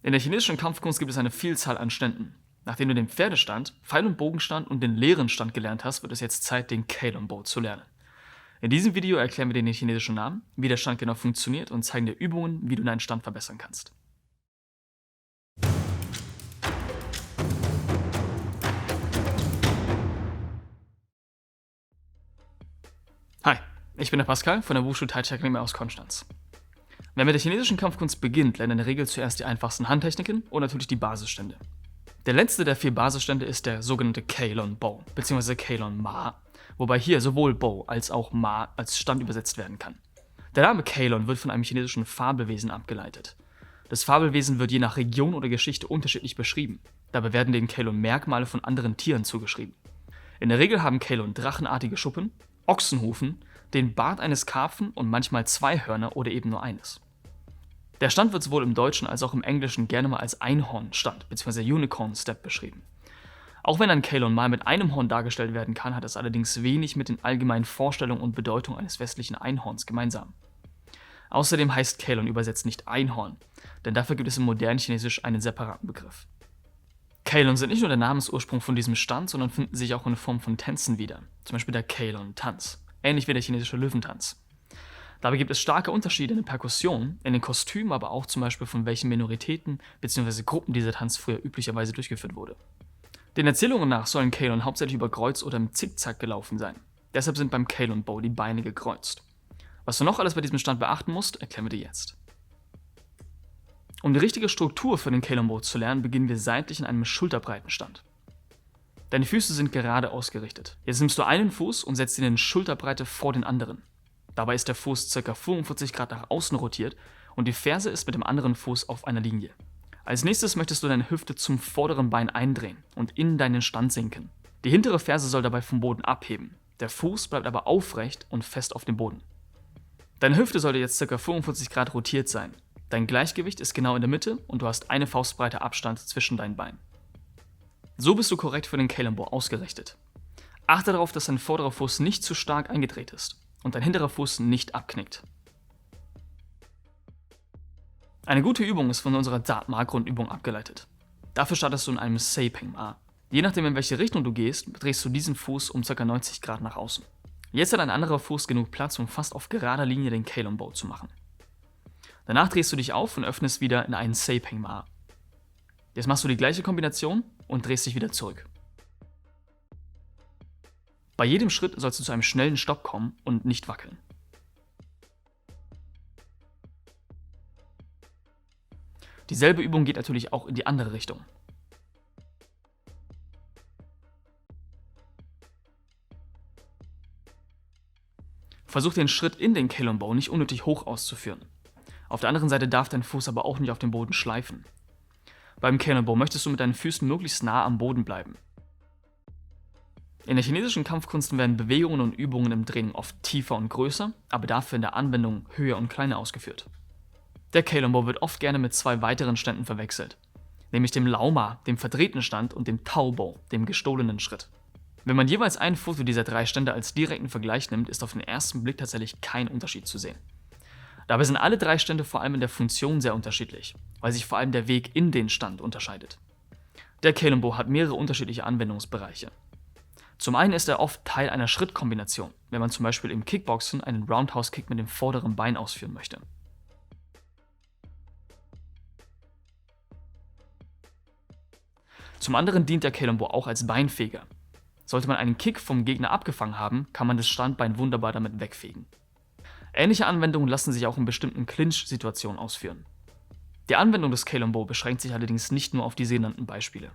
In der chinesischen Kampfkunst gibt es eine Vielzahl an Ständen. Nachdem du den Pferdestand, Pfeil- und Bogenstand und den leeren Stand gelernt hast, wird es jetzt Zeit, den Keilon-Bo zu lernen. In diesem Video erklären wir dir den chinesischen Namen, wie der Stand genau funktioniert und zeigen dir Übungen, wie du deinen Stand verbessern kannst. Hi, ich bin der Pascal von der Wushu Tai Chi Akademie aus Konstanz. Wer mit der chinesischen Kampfkunst beginnt, lernt in der Regel zuerst die einfachsten Handtechniken und natürlich die Basisstände. Der letzte der 4 Basisstände ist der sogenannte Keilon-Bo bzw. Keilon-Ma, wobei hier sowohl Bo als auch Ma als Stand übersetzt werden kann. Der Name Keilon wird von einem chinesischen Fabelwesen abgeleitet. Das Fabelwesen wird je nach Region oder Geschichte unterschiedlich beschrieben. Dabei werden den Keilon Merkmale von anderen Tieren zugeschrieben. In der Regel haben Keilon drachenartige Schuppen, Ochsenhufen, den Bart eines Karpfen und manchmal 2 Hörner oder eben nur eines. Der Stand wird sowohl im Deutschen als auch im Englischen gerne mal als Einhornstand bzw. Unicorn Step beschrieben. Auch wenn ein Keilon mal mit einem Horn dargestellt werden kann, hat es allerdings wenig mit den allgemeinen Vorstellungen und Bedeutung eines westlichen Einhorns gemeinsam. Außerdem heißt Keilon übersetzt nicht Einhorn, denn dafür gibt es im modernen Chinesisch einen separaten Begriff. Keilon sind nicht nur der Namensursprung von diesem Stand, sondern finden sich auch in Form von Tänzen wieder, zum Beispiel der Keilon-Tanz, ähnlich wie der chinesische Löwentanz. Dabei gibt es starke Unterschiede in der Perkussion, in den Kostümen, aber auch zum Beispiel von welchen Minoritäten bzw. Gruppen dieser Tanz früher üblicherweise durchgeführt wurde. Den Erzählungen nach sollen Keilon hauptsächlich über Kreuz oder im Zickzack gelaufen sein. Deshalb sind beim Keilon-Bo die Beine gekreuzt. Was du noch alles bei diesem Stand beachten musst, erklären wir dir jetzt. Um die richtige Struktur für den Keilon-Bo zu lernen, beginnen wir seitlich in einem schulterbreiten Stand. Deine Füße sind gerade ausgerichtet. Jetzt nimmst du einen Fuß und setzt ihn in Schulterbreite vor den anderen. Dabei ist der Fuß ca. 45 Grad nach außen rotiert und die Ferse ist mit dem anderen Fuß auf einer Linie. Als nächstes möchtest du deine Hüfte zum vorderen Bein eindrehen und in deinen Stand sinken. Die hintere Ferse soll dabei vom Boden abheben. Der Fuß bleibt aber aufrecht und fest auf dem Boden. Deine Hüfte sollte jetzt ca. 45 Grad rotiert sein. Dein Gleichgewicht ist genau in der Mitte und du hast eine Faustbreite Abstand zwischen deinen Beinen. So bist du korrekt für den Keilon-Bo ausgerichtet. Achte darauf, dass dein vorderer Fuß nicht zu stark eingedreht ist und dein hinterer Fuß nicht abknickt. Eine gute Übung ist von unserer Dart-Ma-Grundübung abgeleitet. Dafür startest du in einem Seiping-Ma. Je nachdem, in welche Richtung du gehst, drehst du diesen Fuß um ca. 90 Grad nach außen. Jetzt hat ein anderer Fuß genug Platz, um fast auf gerader Linie den Keilon-Bo zu machen. Danach drehst du dich auf und öffnest wieder in einen Seiping-Ma. Jetzt machst du die gleiche Kombination und drehst dich wieder zurück. Bei jedem Schritt sollst du zu einem schnellen Stopp kommen und nicht wackeln. Dieselbe Übung geht natürlich auch in die andere Richtung. Versuch den Schritt in den Keilon-Bo nicht unnötig hoch auszuführen. Auf der anderen Seite darf dein Fuß aber auch nicht auf dem Boden schleifen. Beim Keilon-Bo möchtest du mit deinen Füßen möglichst nah am Boden bleiben. In der chinesischen Kampfkunst werden Bewegungen und Übungen im Training oft tiefer und größer, aber dafür in der Anwendung höher und kleiner ausgeführt. Der Keilon-Bo wird oft gerne mit 2 weiteren Ständen verwechselt, nämlich dem Lao-Ma, dem verdrehten Stand, und dem Tao-Bo, dem gestohlenen Schritt. Wenn man jeweils ein Foto dieser 3 Stände als direkten Vergleich nimmt, ist auf den ersten Blick tatsächlich kein Unterschied zu sehen. Dabei sind alle 3 Stände vor allem in der Funktion sehr unterschiedlich, weil sich vor allem der Weg in den Stand unterscheidet. Der Keilon-Bo hat mehrere unterschiedliche Anwendungsbereiche. Zum einen ist er oft Teil einer Schrittkombination, wenn man zum Beispiel im Kickboxen einen Roundhouse-Kick mit dem vorderen Bein ausführen möchte. Zum anderen dient der Keilon-Bo auch als Beinfeger. Sollte man einen Kick vom Gegner abgefangen haben, kann man das Standbein wunderbar damit wegfegen. Ähnliche Anwendungen lassen sich auch in bestimmten Clinch-Situationen ausführen. Die Anwendung des Keilon-Bo beschränkt sich allerdings nicht nur auf diese genannten Beispiele.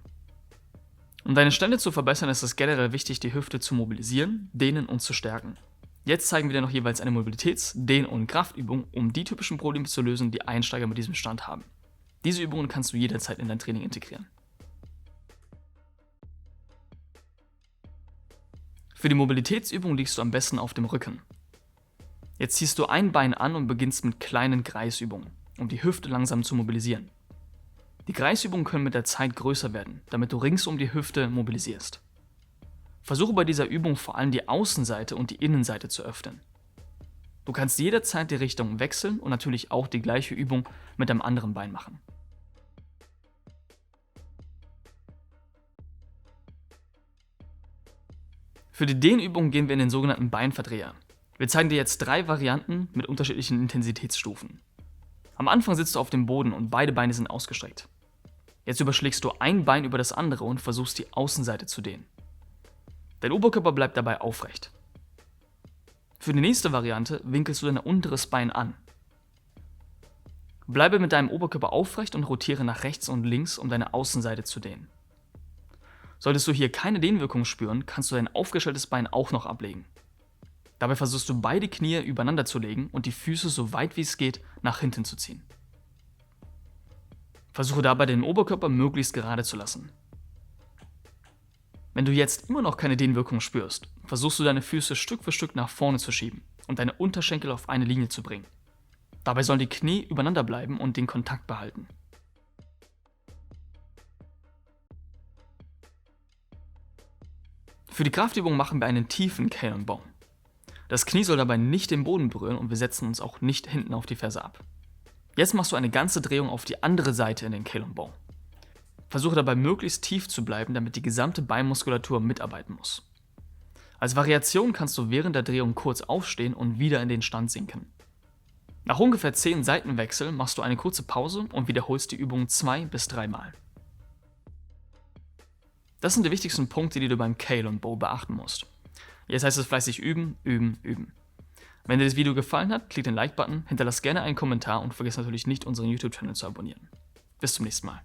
Um deine Stände zu verbessern, ist es generell wichtig, die Hüfte zu mobilisieren, dehnen und zu stärken. Jetzt zeigen wir dir noch jeweils eine Mobilitäts-, Dehn- und Kraftübung, um die typischen Probleme zu lösen, die Einsteiger mit diesem Stand haben. Diese Übungen kannst du jederzeit in dein Training integrieren. Für die Mobilitätsübung liegst du am besten auf dem Rücken. Jetzt ziehst du ein Bein an und beginnst mit kleinen Kreisübungen, um die Hüfte langsam zu mobilisieren. Die Kreisübungen können mit der Zeit größer werden, damit du rings um die Hüfte mobilisierst. Versuche bei dieser Übung vor allem die Außenseite und die Innenseite zu öffnen. Du kannst jederzeit die Richtung wechseln und natürlich auch die gleiche Übung mit einem anderen Bein machen. Für die Dehnübung gehen wir in den sogenannten Beinverdreher. Wir zeigen dir jetzt 3 Varianten mit unterschiedlichen Intensitätsstufen. Am Anfang sitzt du auf dem Boden und beide Beine sind ausgestreckt. Jetzt überschlägst du ein Bein über das andere und versuchst die Außenseite zu dehnen. Dein Oberkörper bleibt dabei aufrecht. Für die nächste Variante winkelst du dein unteres Bein an. Bleibe mit deinem Oberkörper aufrecht und rotiere nach rechts und links, um deine Außenseite zu dehnen. Solltest du hier keine Dehnwirkung spüren, kannst du dein aufgestelltes Bein auch noch ablegen. Dabei versuchst du beide Knie übereinander zu legen und die Füße so weit wie es geht nach hinten zu ziehen. Versuche dabei den Oberkörper möglichst gerade zu lassen. Wenn du jetzt immer noch keine Dehnwirkung spürst, versuchst du deine Füße Stück für Stück nach vorne zu schieben und deine Unterschenkel auf eine Linie zu bringen. Dabei sollen die Knie übereinander bleiben und den Kontakt behalten. Für die Kraftübung machen wir einen tiefen Cannon-Bow. Das Knie soll dabei nicht den Boden berühren und wir setzen uns auch nicht hinten auf die Ferse ab. Jetzt machst du eine ganze Drehung auf die andere Seite in den Cannon-Bow. Versuche dabei möglichst tief zu bleiben, damit die gesamte Beinmuskulatur mitarbeiten muss. Als Variation kannst du während der Drehung kurz aufstehen und wieder in den Stand sinken. Nach ungefähr 10 Seitenwechseln machst du eine kurze Pause und wiederholst die Übung 2 bis 3 Mal. Das sind die wichtigsten Punkte, die du beim Cannon-Bow beachten musst. Jetzt heißt es fleißig üben, üben, üben. Wenn dir das Video gefallen hat, klick den Like-Button, hinterlass gerne einen Kommentar und vergiss natürlich nicht, unseren YouTube-Channel zu abonnieren. Bis zum nächsten Mal.